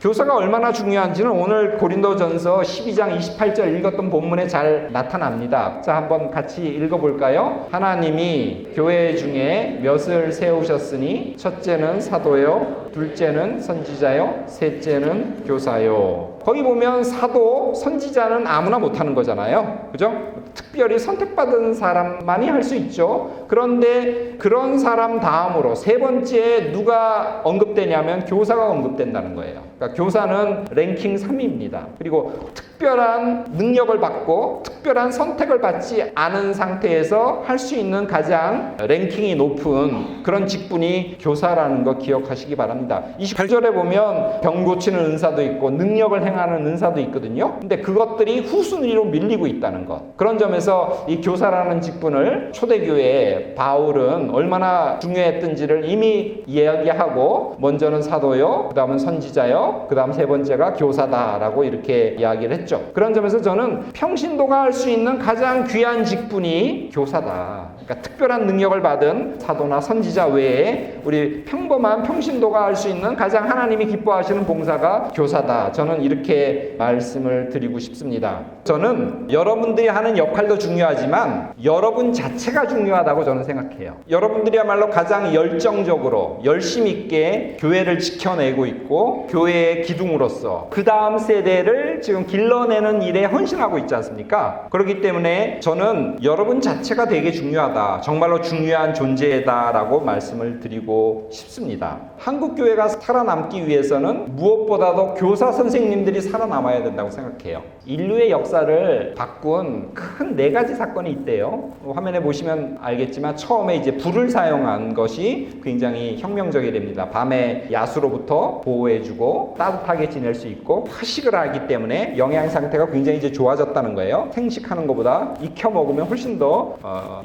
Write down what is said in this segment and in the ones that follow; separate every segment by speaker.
Speaker 1: 교사가 얼마나 중요한지는 오늘 고린도전서 12장 28절 읽었던 본문에 잘 나타납니다. 자, 한번 같이 읽어볼까요? 하나님이 교회 중에 몇을 세우셨으니 첫째는 사도요, 둘째는 선지자요, 셋째는 교사요. 거기 보면 사도, 선지자는 아무나 못하는 거잖아요. 그죠? 특별히 선택받은 사람만이 할 수 있죠. 그런데 그런 사람 다음으로 세 번째 누가 언급되냐면 교사가 언급된다는 거예요. 그러니까 교사는 랭킹 3위입니다. 그리고 특별한 능력을 받고 특별한 선택을 받지 않은 상태에서 할 수 있는 가장 랭킹이 높은 그런 직분이 교사라는 거 기억하시기 바랍니다. 28절에 보면 병 고치는 은사도 있고 능력을 행하는 은사도 있거든요. 근데 그것들이 후순위로 밀리고 있다는 것. 그런 점에서 이 교사라는 직분을 초대교회에 바울은 얼마나 중요했던지를 이미 이야기하고 먼저는 사도요, 그 다음은 선지자요, 그 다음 세 번째가 교사다라고 이렇게 이야기를 했죠. 그런 점에서 저는 평신도가 할 수 있는 가장 귀한 직분이 교사다. 그러니까 특별한 능력을 받은 사도나 선지자 외에 우리 평범한 평신도가 할 수 있는 가장 하나님이 기뻐하시는 봉사가 교사다. 저는 이렇게 말씀을 드리고 싶습니다. 저는 여러분들이 하는 역할도 중요하지만 여러분 자체가 중요하다고 저는 생각해요. 여러분들이야말로 가장 열정적으로 열심 있게 교회를 지켜내고 있고 교회의 기둥으로서 그 다음 세대를 지금 길러내는 일에 헌신하고 있지 않습니까? 그렇기 때문에 저는 여러분 자체가 되게 중요하다. 정말로 중요한 존재다라고 말씀을 드리고 싶습니다. 한국 교회가 살아남기 위해서는 무엇보다도 교사 선생님들이 살아남아야 된다고 생각해요. 인류의 역사를 바꾼 큰 4가지 사건이 있대요. 화면에 보시면 알겠지만 처음에 이제 불을 사용한 것이 굉장히 혁명적이 됩니다. 밤에 야수로부터 보호해주고 따뜻하게 지낼 수 있고 화식을 하기 때문에 영양 상태가 굉장히 이제 좋아졌다는 거예요. 생식하는 것보다 익혀 먹으면 훨씬 더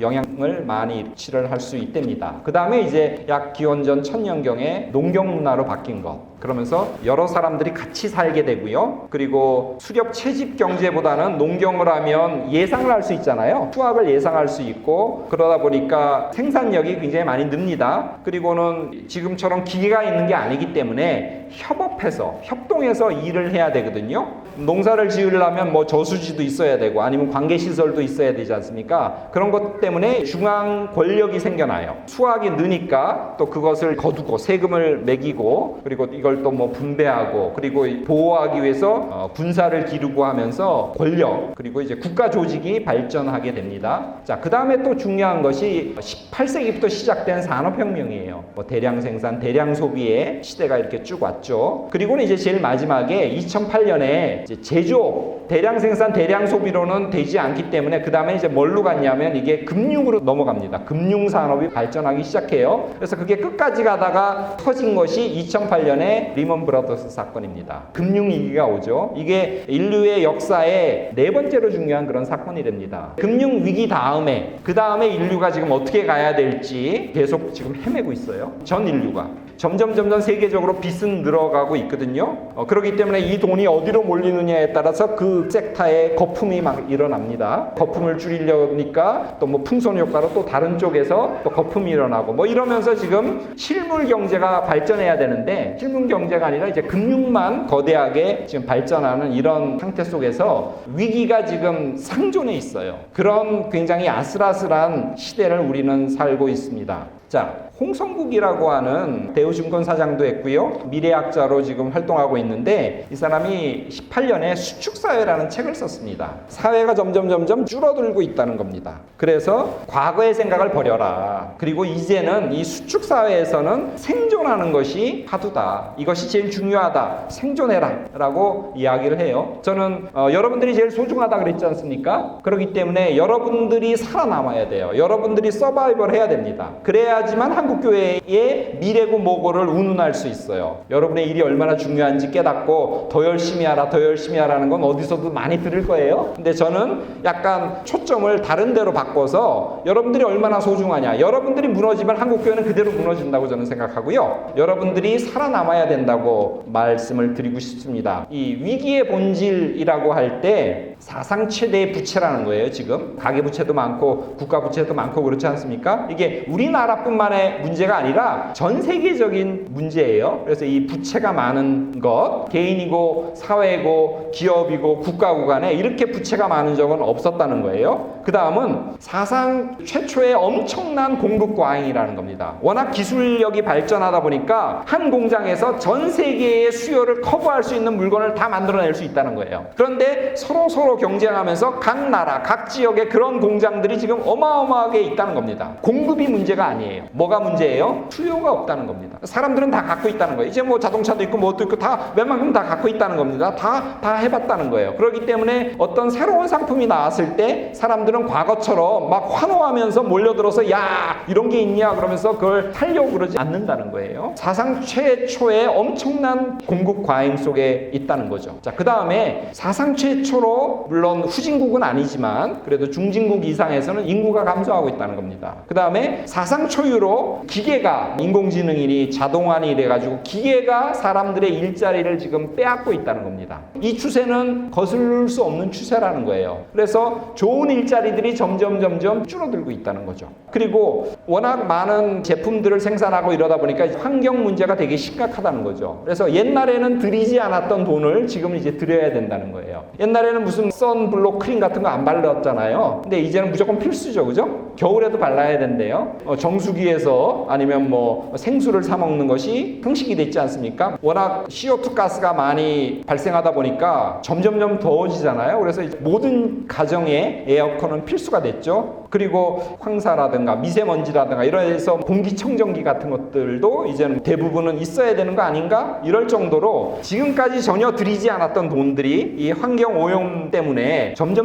Speaker 1: 영양을 많이 섭취를 할 수 있답니다. 그 다음에 이제 약 기원전 1000년경에 농경 문화로 바뀐 것. 그러면서 여러 사람들이 같이 살게 되고요. 그리고 수렵 채집 경제보다는 농경을 하면 예상을 할 수 있잖아요. 수확을 예상할 수 있고 그러다 보니까 생산력이 굉장히 많이 늡니다. 그리고는 지금처럼 기계가 있는 게 아니기 때문에 협업해서 협동해서 일을 해야 되거든요. 농사를 지으려면 뭐 저수지도 있어야 되고 아니면 관계시설도 있어야 되지 않습니까? 그런 것 때문에 중앙 권력이 생겨나요. 수확이 느니까 또 그것을 거두고 세금을 매기고 그리고 이걸 또 뭐 분배하고 그리고 보호하기 위해서 군사를 기르고 하면서 권력 그리고 이제 국가 조직이 발전하게 됩니다. 자, 그 다음에 또 중요한 것이 18세기부터 시작된 산업혁명이에요. 뭐 대량 생산, 대량 소비의 시대가 이렇게 쭉 왔죠. 그리고는 이제 제일 마지막에 2008년에 이제 제조업, 대량 생산, 대량 소비로는 되지 않기 때문에 그 다음에 이제 뭘로 갔냐면 이게 금융으로 넘어갑니다. 금융 산업이 발전하기 시작해요. 그래서 그게 끝까지 가다가 터진 것이 2008년에 리먼 브라더스 사건입니다. 금융위기가 오죠. 이게 인류의 역사에 4번째로 중요한 그런 사건이 됩니다. 금융위기 다음에 그 다음에 인류가 지금 어떻게 가야 될지 계속 지금 헤매고 있어요. 전 인류가. 점점 세계적으로 빚은 늘어가고 있거든요. 그렇기 때문에 이 돈이 어디로 몰리느냐에 따라서 그 섹터에 거품이 막 일어납니다. 거품을 줄이려니까 또 뭐 풍선 효과로 또 다른 쪽에서 또 거품이 일어나고 뭐 이러면서 지금 실물 경제가 발전해야 되는데 실물 경제가 아니라 이제 금융만 거대하게 지금 발전하는 이런 상태 속에서 위기가 지금 상존해 있어요. 그런 굉장히 아슬아슬한 시대를 우리는 살고 있습니다. 자, 홍성국이라고 하는 대우증권 사장도 했고요. 미래학자로 지금 활동하고 있는데 이 사람이 18년에 수축사회라는 책을 썼습니다. 사회가 점점 줄어들고 있다는 겁니다. 그래서 과거의 생각을 버려라. 그리고 이제는 이 수축사회에서는 생존하는 것이 화두다. 이것이 제일 중요하다. 생존해라 라고 이야기를 해요. 저는 여러분들이 제일 소중하다 그랬지 않습니까? 그렇기 때문에 여러분들이 살아남아야 돼요. 여러분들이 서바이벌 해야 됩니다. 그래야지만 한국교회의 미래고 뭐고를 운운할 수 있어요. 여러분의 일이 얼마나 중요한지 깨닫고 더 열심히 하라는 건 어디서도 많이 들을 거예요. 근데 저는 약간 초점을 다른 데로 바꿔서 여러분들이 얼마나 소중하냐. 여러분들이 무너지면 한국교회는 그대로 무너진다고 저는 생각하고요. 여러분들이 살아남아야 된다고 말씀을 드리고 싶습니다. 이 위기의 본질이라고 할 때 사상 최대의 부채라는 거예요. 지금 가계부채도 많고 국가부채도 많고 그렇지 않습니까? 이게 우리나라뿐만의 문제가 아니라 전 세계적인 문제예요. 그래서 이 부채가 많은 것, 개인이고 사회고 기업이고 국가고 간에 이렇게 부채가 많은 적은 없었다는 거예요. 그 다음은 사상 최초의 엄청난 공급 과잉이라는 겁니다. 워낙 기술력이 발전하다 보니까 한 공장에서 전 세계의 수요를 커버할 수 있는 물건을 다 만들어낼 수 있다는 거예요. 그런데 서로 경쟁하면서 각 나라, 각 지역에 그런 공장들이 지금 어마어마하게 있다는 겁니다. 공급이 문제가 아니에요. 뭐가 문제예요? 수요가 없다는 겁니다. 사람들은 다 갖고 있다는 거예요. 이제 뭐 자동차도 있고 뭐도 있고 다 웬만큼 다 갖고 있다는 겁니다. 다 해봤다는 거예요. 그렇기 때문에 어떤 새로운 상품이 나왔을 때 사람들은 과거처럼 막 환호하면서 몰려들어서 야 이런 게 있냐 그러면서 그걸 살려고 그러지 않는다는 거예요. 사상 최초의 엄청난 공급 과잉 속에 있다는 거죠. 자, 그 다음에 사상 최초로 물론 후진국은 아니지만 그래도 중진국 이상에서는 인구가 감소하고 있다는 겁니다. 그 다음에 사상 초유로 기계가 인공지능이니 자동화니 이래가지고 기계가 사람들의 일자리를 지금 빼앗고 있다는 겁니다. 이 추세는 거슬릴 수 없는 추세라는 거예요. 그래서 좋은 일자리들이 점점 줄어들고 있다는 거죠. 그리고 워낙 많은 제품들을 생산하고 이러다 보니까 환경 문제가 되게 심각하다는 거죠. 그래서 옛날에는 들이지 않았던 돈을 지금 이제 들여야 된다는 거예요. 옛날에는 무슨 선블록 크림 같은 거 안 발랐잖아요. 근데 이제는 무조건 필수죠, 그죠? 겨울에도 발라야 된대요. 정수기에서 아니면 뭐 생수를 사 먹는 것이 형식이 됐지 않습니까? 워낙 CO2 가스가 많이 발생하다 보니까 점점 더워지잖아요. 그래서 모든 가정에 에어컨은 필수가 됐죠. 그리고 황사라든가 미세먼지라든가 이래서 공기청정기 같은 것들도 이제는 대부분은 있어야 되는 거 아닌가? 이럴 정도로 지금까지 전혀 들이지 않았던 돈들이 이 환경 오염 때문에 점점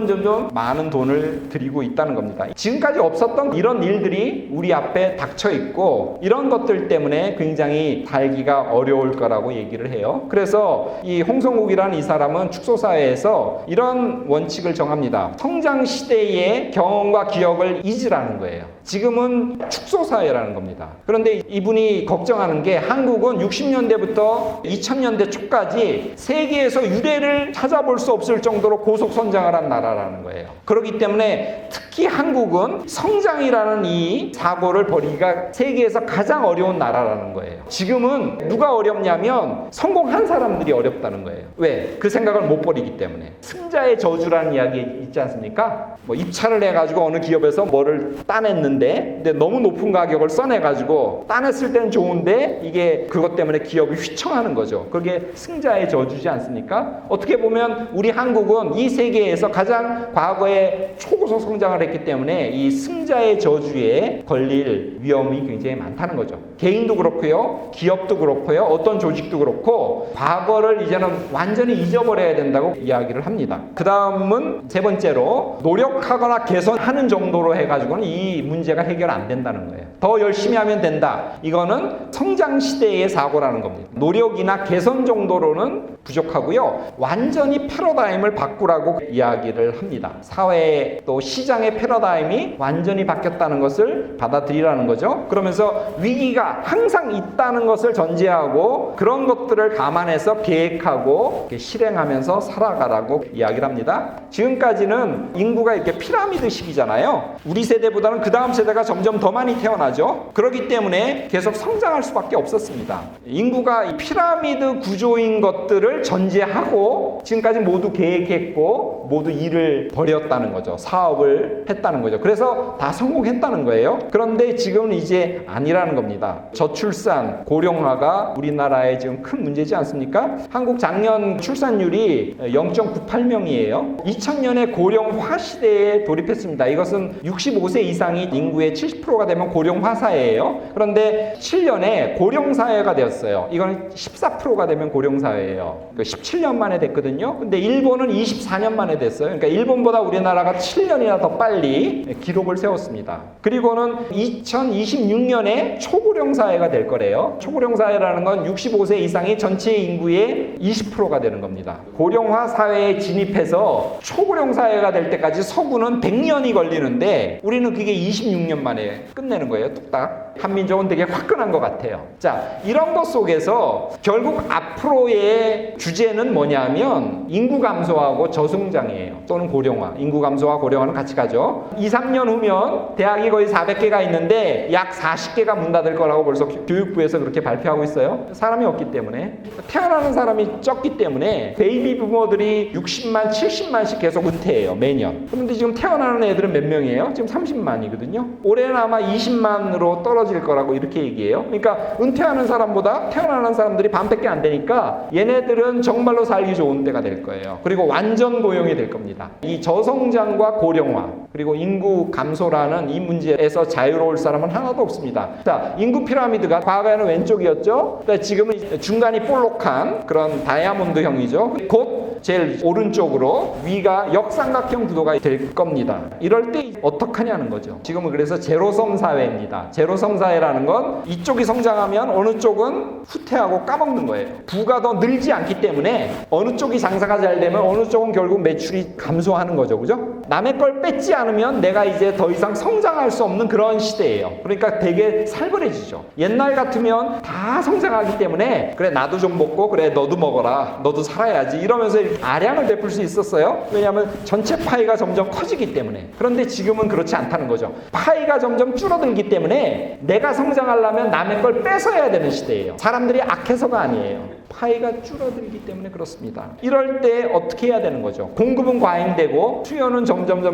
Speaker 1: 많은 돈을 들이고 있다는 겁니다. 지금까지 없었던 이런 일들이 우리 앞에 닥쳐 있고 이런 것들 때문에 굉장히 살기가 어려울 거라고 얘기를 해요. 그래서 이 홍성욱이라는 이 사람은 축소사회에서 이런 원칙을 정합니다. 성장 시대의 경험과 기억을 잊으라는 거예요. 지금은 축소사회라는 겁니다. 그런데 이분이 걱정하는 게 한국은 60년대부터 2000년대 초까지 세계에서 유례를 찾아볼 수 없을 정도로 고속 성장을 한 나라라는 거예요. 그렇기 때문에 특히 한국은 성장이라는 이 사고를 벌이기가 세계에서 가장 어려운 나라라는 거예요. 지금은 누가 어렵냐면 성공한 사람들이 어렵다는 거예요. 왜? 그 생각을 못 버리기 때문에. 승자의 저주라는 이야기 있지 않습니까? 뭐 입찰을 해가지고 어느 기업에서 뭐를 따냈는데 근데 너무 높은 가격을 써내가지고 따냈을 때는 좋은데 이게 그것 때문에 기업이 휘청하는 거죠. 그게 승자의 저주지 않습니까? 어떻게 보면 우리 한국은 이 세계에서 가장 과거에 초고속 성장을 했기 때문에 이 승자의 저주에 걸릴 위험이 굉장히 많다는 거죠. 개인도 그렇고요. 기업도 그렇고요. 어떤 조직도 그렇고 과거를 이제는 완전히 잊어버려야 된다고 이야기를 합니다. 그 다음은 세 번째로 노력하거나 개선하는 정도로 해가지고는 이 문제가 해결 안 된다는 거예요. 더 열심히 하면 된다. 이거는 성장 시대의 사고라는 겁니다. 노력이나 개선 정도로는 부족하고요. 완전히 패러다임을 바꾸라고 이야기를 합니다. 사회 또 시장의 패러다임이 완전히 바뀌었다는 것을 받아들이라는 거죠. 그러면서 위기가 항상 있다는 것을 전제하고 그런 것들을 감안해서 계획하고 실행하면서 살아가라고 이야기를 합니다. 지금까지는 인구가 이렇게 피라미드식이잖아요. 우리 세대보다는 그 다음 세대가 점점 더 많이 태어나죠. 그렇기 때문에 계속 성장할 수밖에 없었습니다. 인구가 이 피라미드 구조인 것들을 전제하고 지금까지 모두 계획했고 모두 일을 벌였다는 거죠. 사업을 했다는 거죠. 그래서 다 성공했다는 거예요. 그런데 지금은 이제 아니라는 겁니다. 저출산, 고령화가 우리나라의 지금 큰 문제지 않습니까? 한국 작년 출산율이 0.98명이에요. 2000년에 고령화 시대에 돌입했습니다. 이것은 65세 이상이 인구의 70%가 되면 고령화 사회예요. 그런데 7년에 고령사회가 되었어요. 이건 14%가 되면 고령사회예요. 17년 만에 됐거든요. 근데 일본은 24년 만에 됐어요. 그러니까 일본보다 우리나라가 7년이나 더 빨리 기록을 세웠습니다. 그리고는 2026년에 초고령사회가 될 거래요. 초고령사회라는 건 65세 이상이 전체 인구의 20%가 되는 겁니다. 고령화 사회에 진입해서 초고령사회가 될 때까지 서구는 100년이 걸리는데 우리는 그게 26년 만에 끝내는 거예요. 뚝딱. 한민족은 되게 화끈한 것 같아요. 자, 이런 것 속에서 결국 앞으로의 주제는 뭐냐면 인구 감소하고 저성장이에요. 또는 고령화. 인구 감소와 고령화는 같이 가죠. 2, 3년 후면 대학이 거의 400개가 있는데 약 40개가 문 닫을 거라고 벌써 교육부에서 그렇게 발표하고 있어요. 사람이 없기 때문에. 태어나는 사람이 적기 때문에 베이비 부모들이 60만, 70만씩 계속 은퇴해요. 매년. 그런데 지금 태어나는 애들은 몇 명이에요? 지금 30만이거든요. 올해는 아마 20만으로 떨어질 거라고 이렇게 얘기해요. 그러니까 은퇴하는 사람보다 태어나는 사람들이 반밖에 안 되니까 얘네들은 정말로 살기 좋은 때가 될 거예요. 그리고 완전 고용이 될 겁니다. 이 저성장과 고령화 그리고 인구 감소라는 이 문제에서 자유로울 사람은 하나도 없습니다. 자, 인구 피라미드가 과거에는 왼쪽이었죠. 그러니까 지금은 중간이 볼록한 그런 다이아몬드형이죠. 곧 제일 오른쪽으로 위가 역삼각형 구도가 될 겁니다. 이럴 때 어떻게 하냐는 거죠. 지금은 그래서 제로섬 사회입니다. 제로섬 사회라는 건 이쪽이 성장하면 어느 쪽은 후퇴하고 까먹는 거예요. 부가 더 늘지 않기 때문에 어느 쪽이 장사가 잘 되면 어느 쪽은 결국 매출이 감소하는 거죠. 그죠? 남의 걸 뺏지 않으면 내가 이제 더 이상 성장할 수 없는 그런 시대예요. 그러니까 되게 살벌해지죠. 옛날 같으면 다 성장하기 때문에 그래 나도 좀 먹고 그래 너도 먹어라 너도 살아야지 이러면서 아량을 베풀 수 있었어요. 왜냐하면 전체 파이가 점점 커지기 때문에. 그런데 지금은 그렇지 않다는 거죠. 파이가 점점 줄어들기 때문에 내가 성장하려면 남의 걸 뺏어야 되는 시대예요. 사람들이 악해서가 아니에요. 파이가 줄어들기 때문에 그렇습니다. 이럴 때 어떻게 해야 되는 거죠? 공급은 과잉되고 수요는 점점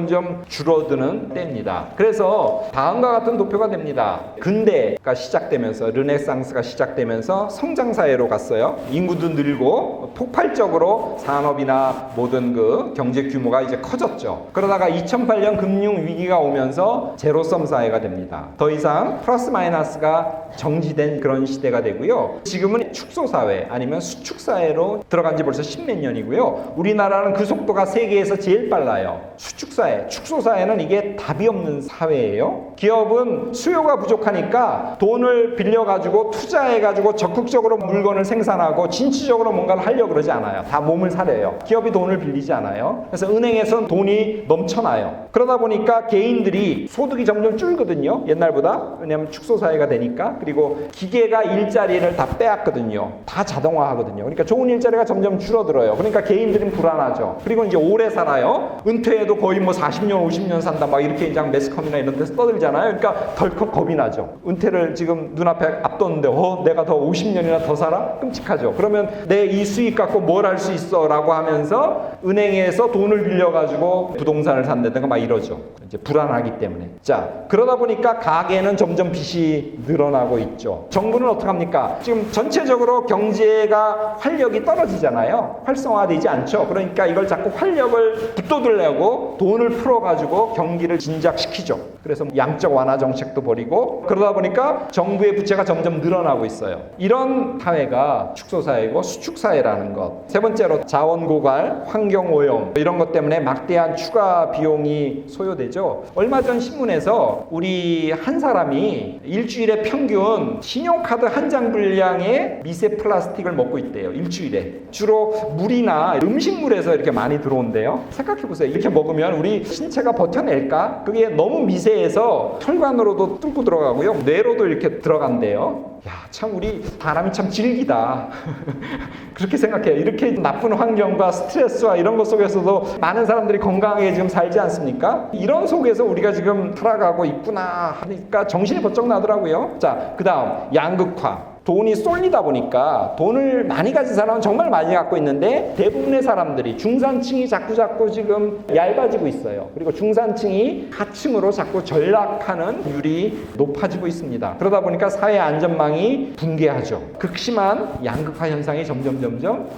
Speaker 1: 줄어드는 때입니다. 그래서 다음과 같은 도표가 됩니다. 근대가 시작되면서 르네상스가 시작되면서 성장사회로 갔어요. 인구도 늘고 폭발적으로 산업이나 모든 그 경제 규모가 이제 커졌죠. 그러다가 2008년 금융위기가 오면서 제로섬 사회가 됩니다. 더 이상 플러스 마이너스가 정지된 그런 시대가 되고요. 지금은 축소사회 아니면 수축사회로 들어간 지 벌써 10몇 년이고요. 우리나라는 그 속도가 세계에서 제일 빨라요. 수축사회, 축소사회는 이게 답이 없는 사회예요. 기업은 수요가 부족하니까 돈을 빌려가지고 투자해가지고 적극적으로 물건을 생산하고 진취적으로 뭔가를 하려고 그러지 않아요. 다 몸을 사려요. 기업이 돈을 빌리지 않아요. 그래서 은행에선 돈이 넘쳐나요. 그러다 보니까 개인들이 소득이 점점 줄거든요. 옛날보다. 왜냐하면 축소사회가 되니까. 그리고 기계가 일자리를 다 빼앗거든요. 다 자동화하거든요. 그러니까 좋은 일자리가 점점 줄어들어요. 그러니까 개인들은 불안하죠. 그리고 이제 오래 살아요. 은퇴해도 거의 뭐 40년, 50년 산다 막 이렇게 이제 매스컴이나 이런 데서 떠들잖아요. 그러니까 덜컥 겁이 나죠. 은퇴를 지금 눈앞에 앞뒀는데 내가 더 50년이나 더 살아? 끔찍하죠. 그러면 내 이 수익 갖고 뭘 할 수 있어? 라고 하면서 은행에서 돈을 빌려가지고 부동산을 산다든가 막 이러죠. 이제 불안하기 때문에. 자, 그러다 보니까 가계는 점점 빚이 늘어나고 있죠. 정부는 어떡합니까? 지금 전체적으로 경제가 활력이 떨어지잖아요. 활성화되지 않죠. 그러니까 이걸 자꾸 활력을 북돋으려고 돈을 풀어가지고 경기를 진작시키죠. 그래서 양적 완화 정책도 벌이고 그러다 보니까 정부의 부채가 점점 늘어나고 있어요. 이런 사회가 축소사회고 수축사회라는 것. 세 번째로 자원 고갈, 환경 오염 이런 것 때문에 막대한 추가 비용이 소요되죠. 얼마 전 신문에서 우리 한 사람이 일주일에 평균 신용카드 한 장 분량의 미세 플라스틱을 먹고 있대요. 일주일에. 주로 물이나 음식물에서 이렇게 많이 들어온대요. 생각해보세요. 이렇게 먹으면 우리 신체가 버텨낼까? 그게 너무 미세해서 혈관으로도 뚫고 들어가고요. 뇌로도 이렇게 들어간대요. 야, 참 우리 사람이 참 질기다. 그렇게 생각해요. 이렇게 나쁜 환경과 스트레스와 이런 것 속에서도 많은 사람들이 건강하게 지금 살지 않습니까? 이런 속에서 우리가 지금 살아가고 있구나 하니까 정신이 번쩍 나더라고요. 자, 그 다음 양극화. 돈이 쏠리다 보니까 돈을 많이 가진 사람은 정말 많이 갖고 있는데 대부분의 사람들이 중산층이 자꾸 지금 얇아지고 있어요. 그리고 중산층이 하층으로 자꾸 전락하는 비율이 높아지고 있습니다. 그러다 보니까 사회 안전망이 붕괴하죠. 극심한 양극화 현상이 점점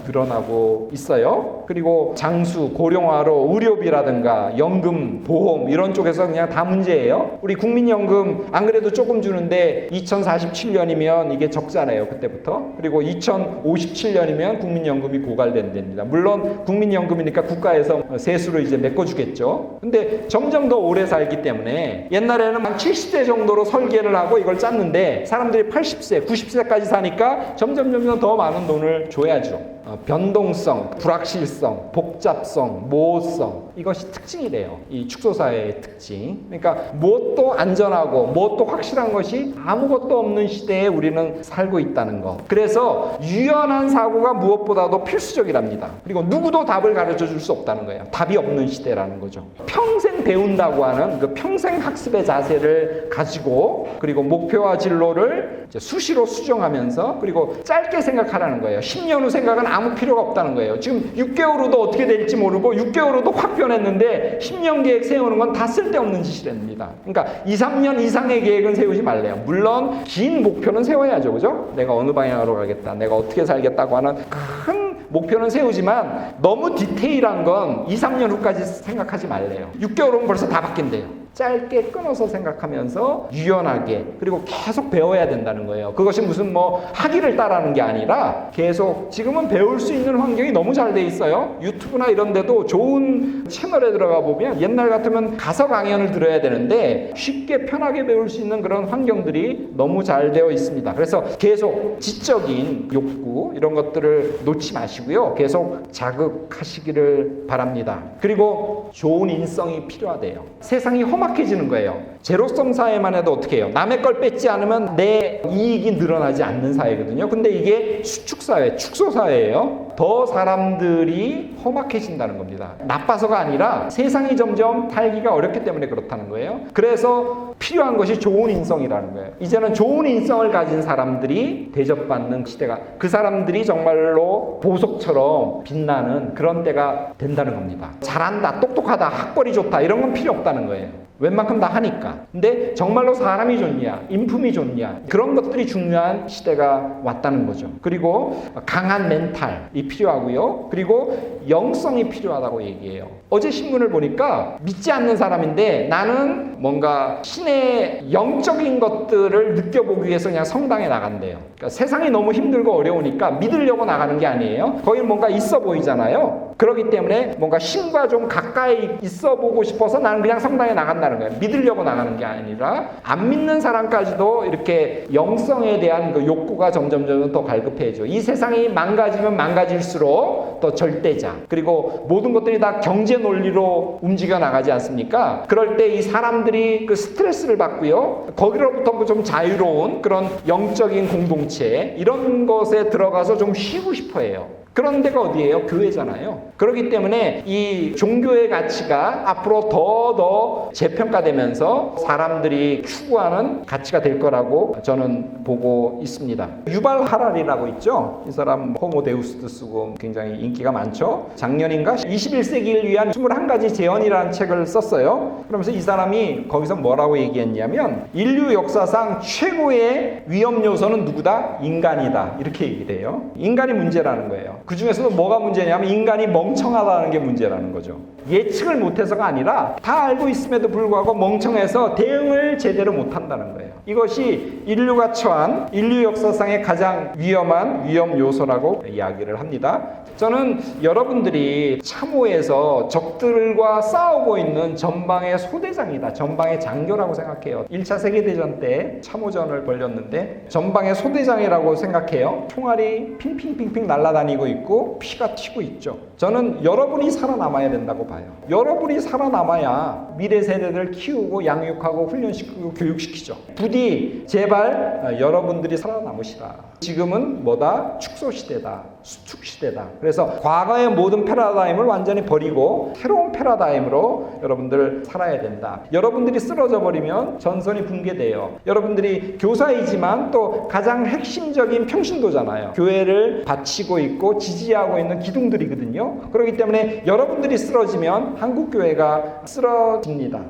Speaker 1: 드러나고 있어요. 그리고 장수, 고령화로 의료비라든가 연금, 보험 이런 쪽에서 그냥 다 문제예요. 우리 국민연금 안 그래도 조금 주는데 2047년이면 이게 적잖아요. 그때부터. 그리고 2057년이면 국민연금이 고갈된답니다. 물론 국민연금이니까 국가에서 세수로 이제 메꿔주겠죠. 근데 점점 더 오래 살기 때문에 옛날에는 한 70세 정도로 설계를 하고 이걸 짰는데 사람들이 80세, 90세까지 사니까 점점 더 많은 돈을 줘야죠. 변동성, 불확실성, 복잡성, 모호성, 이것이 특징이래요. 이 축소사회의 특징. 그러니까 무엇도 안전하고 무엇도 확실한 것이 아무것도 없는 시대에 우리는 살고 있다는 것. 그래서 유연한 사고가 무엇보다도 필수적이랍니다. 그리고 누구도 답을 가르쳐 줄 수 없다는 거예요. 답이 없는 시대라는 거죠. 평생 배운다고 하는 그 평생 학습의 자세를 가지고, 그리고 목표와 진로를 수시로 수정하면서, 그리고 짧게 생각하라는 거예요. 10년 후 생각은 아무 필요가 없다는 거예요. 지금 6개월 후도 어떻게 될지 모르고 6개월 후도 확 변했는데 10년 계획 세우는 건 다 쓸데없는 짓이랍니다. 그러니까 2, 3년 이상의 계획은 세우지 말래요. 물론 긴 목표는 세워야죠. 그죠? 내가 어느 방향으로 가겠다, 내가 어떻게 살겠다고 하는 큰 목표는 세우지만 너무 디테일한 건 2, 3년 후까지 생각하지 말래요. 6개월 후면 벌써 다 바뀐대요. 짧게 끊어서 생각하면서 유연하게, 그리고 계속 배워야 된다는 거예요. 그것이 무슨 뭐 학위를 따라하는 게 아니라 계속, 지금은 배울 수 있는 환경이 너무 잘 돼 있어요. 유튜브나 이런 데도 좋은 채널에 들어가 보면 옛날 같으면 가서 강연을 들어야 되는데 쉽게 편하게 배울 수 있는 그런 환경들이 너무 잘 되어 있습니다. 그래서 계속 지적인 욕구 이런 것들을 놓지 마시고요. 계속 자극하시기를 바랍니다. 그리고 좋은 인성이 필요하대요. 세상이 험악해지는 거예요. 제로섬 사회만 해도 어떻게 해요? 남의 걸 뺏지 않으면 내 이익이 늘어나지 않는 사회거든요. 근데 이게 수축사회, 축소사회예요. 더 사람들이 험악해진다는 겁니다. 나빠서가 아니라 세상이 점점 살기가 어렵기 때문에 그렇다는 거예요. 그래서 필요한 것이 좋은 인성이라는 거예요. 이제는 좋은 인성을 가진 사람들이 대접받는 시대가, 그 사람들이 정말로 보석처럼 빛나는 그런 때가 된다는 겁니다. 잘한다, 똑똑하다, 학벌이 좋다 이런 건 필요 없다는 거예요. 웬만큼 다 하니까. 근데 정말로 사람이 좋냐, 인품이 좋냐, 그런 것들이 중요한 시대가 왔다는 거죠. 그리고 강한 멘탈이 필요하고요. 그리고 영성이 필요하다고 얘기해요. 어제 신문을 보니까 믿지 않는 사람인데 나는 뭔가 신의 영적인 것들을 느껴보기 위해서 그냥 성당에 나간대요. 그러니까 세상이 너무 힘들고 어려우니까 믿으려고 나가는 게 아니에요. 거기 뭔가 있어 보이잖아요. 그렇기 때문에 뭔가 신과 좀 가까이 있어 보고 싶어서 나는 그냥 성당에 나간다는 거예요. 믿으려고 나가는 게 아니라 안 믿는 사람까지도 이렇게 영성에 대한 그 욕구가 점점 더 갈급해져. 이 세상이 망가지면 망가질수록 더 절대자, 그리고 모든 것들이 다 경제 논리로 움직여 나가지 않습니까? 그럴 때 이 사람들이 그 스트레스를 받고요. 거기로부터 좀 자유로운 그런 영적인 공동체, 이런 것에 들어가서 좀 쉬고 싶어 해요. 그런 데가 어디예요? 교회잖아요. 그렇기 때문에 이 종교의 가치가 앞으로 더 재평가되면서 사람들이 추구하는 가치가 될 거라고 저는 보고 있습니다. 유발 하랄이라고 있죠. 이 사람 호모데우스도 쓰고 굉장히 인기가 많죠. 작년인가 21세기를 위한 21가지 제언이라는 책을 썼어요. 그러면서 이 사람이 거기서 뭐라고 얘기했냐면 인류 역사상 최고의 위험 요소는 누구다? 인간이다. 이렇게 얘기를 해요. 인간이 문제라는 거예요. 그 중에서도 뭐가 문제냐면 인간이 멍청하다는 게 문제라는 거죠. 예측을 못해서가 아니라 다 알고 있음에도 불구하고 멍청해서 대응을 제대로 못한다는 거예요. 이것이 인류가 처한 인류 역사상의 가장 위험한 위험 요소라고 이야기를 합니다. 저는 여러분들이 참호에서 적들과 싸우고 있는 전방의 소대장이다, 전방의 장교라고 생각해요. 1차 세계대전 때 참호전을 벌였는데 전방의 소대장이라고 생각해요. 총알이 핑핑핑핑 날아다니고 있고 피가 튀고 있죠. 저는 여러분이 살아남아야 된다고 봐요. 여러분이 살아남아야 미래 세대들 키우고 양육하고 훈련시키고 교육시키죠. 부디 제발 여러분들이 살아남으시라. 지금은 뭐다? 축소시대다, 수축시대다. 그래서 과거의 모든 패러다임을 완전히 버리고 새로운 패러다임으로 여러분들 살아야 된다. 여러분들이 쓰러져 버리면 전선이 붕괴돼요. 여러분들이 교사이지만 또 가장 핵심적인 평신도잖아요. 교회를 바치고 있고 지지하고 있는 기둥들이거든요. 그렇기 때문에 여러분들이 쓰러지면 한국교회가 쓰러집니다.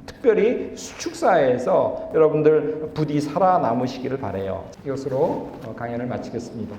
Speaker 1: 특별히 수축사회에서 여러분들 부디 살아남으시기를 바라요. 이것으로 강연을 마치겠습니다.